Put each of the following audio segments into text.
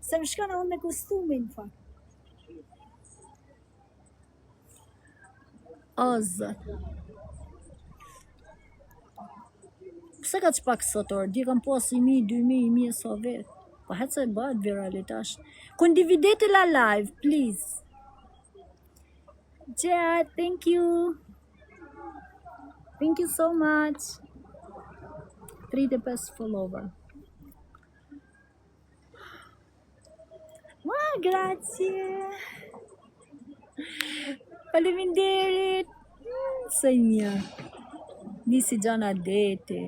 Se më shkon edhe me kostumin, fakt. O, zot. Pse ka që pak sot orë? Di kam pas 1.000, 2.000, 1.000 sa vetë. Po hetë se bëhet viralitash. Condividete la live, please. Gerard, thank you. Thank you so much. 35 follower. Ma, grazie. Faleminderit. Sa mirë. Nisi gjana deti.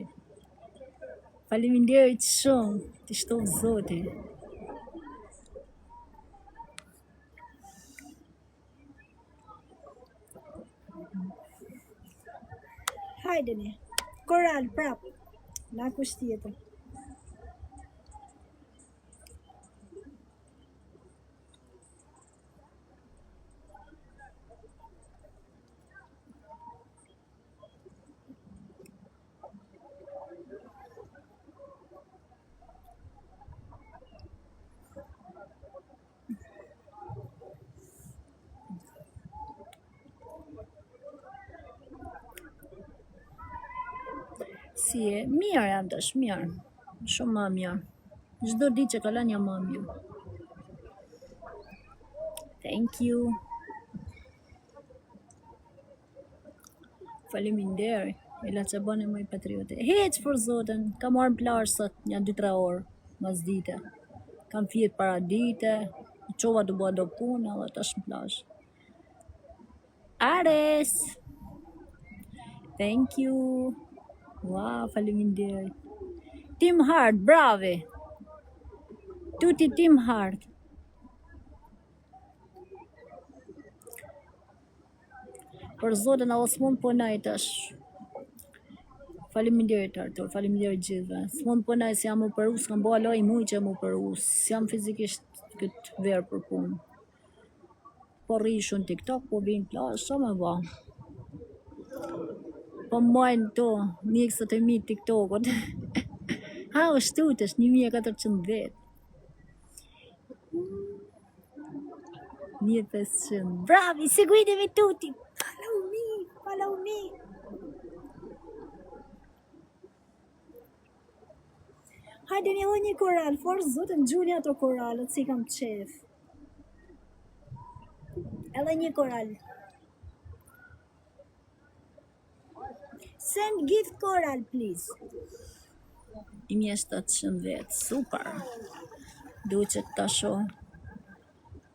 Faleminderit shumë. Të shtov zoti. Hajdeni. Koral, prap. Na kush tjetër. Si e? Mirë jam tash, mirë. Shumë më mirë. Çdo ditë që kalon jam më mirë. Thank you. Faleminderit. Ela që bëne më i patriote. Hec për zoten. Kam marrë në plazh sot një 2-3 orë. Mas dite. Kam fjet para dite. Qova të bëha do punë edhe tash në plazh. Ares. Thank you. Wow, faleminderit. Team Heart, brave. Tuti Team Heart. Për zotin edhe s'mund punoj tash. Faleminderit Artur, faleminderit gjithëve. S'mund punoj se jam operu, s'kam bëha loj muj që jam operu. S'jam fizikisht këtë verë për punë. Po rrishu në TikTok, po vinë plazh, sa me ba. Po majnë to, mjekësët e mi TikTokot. Ha, o shtutesh, 1410. 1500. Bravi, seguitemi tutti. Follow me. Hajde një një koral, forë zotën gjuni ato koralët, si kam qef. Edhe një koral. Send gift coral, please. 1710, super. Duhet që të tasho.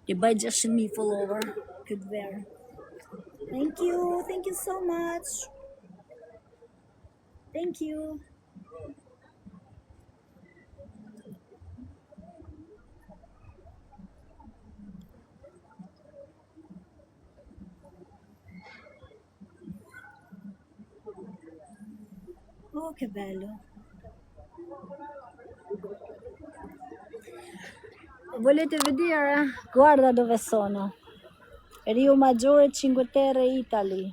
Ti bëj 600.000 follower këtë verë. Thank you so much. Thank you. Oh, che bello. Volete vedere? Guarda dove sono. Rio Maggiore 5 Terre Italy.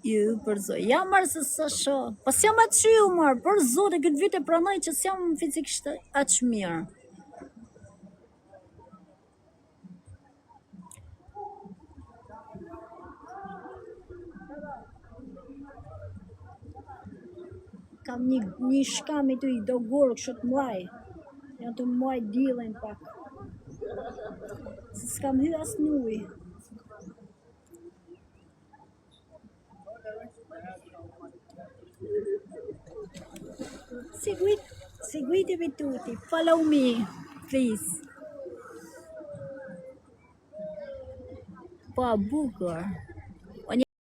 Ju për zotë. Ja marë se së sho. Pas jam atë qyu marë, për zotë, këtë vite pranoj që s'jam fizikisht atë shmirë. Kam një shkam i të i do gorë kështë të muaj. Janë të muaj dilën pak. Se s'kam hy as nuj. Seguitemi tutti, follow me, please. Pa bukur.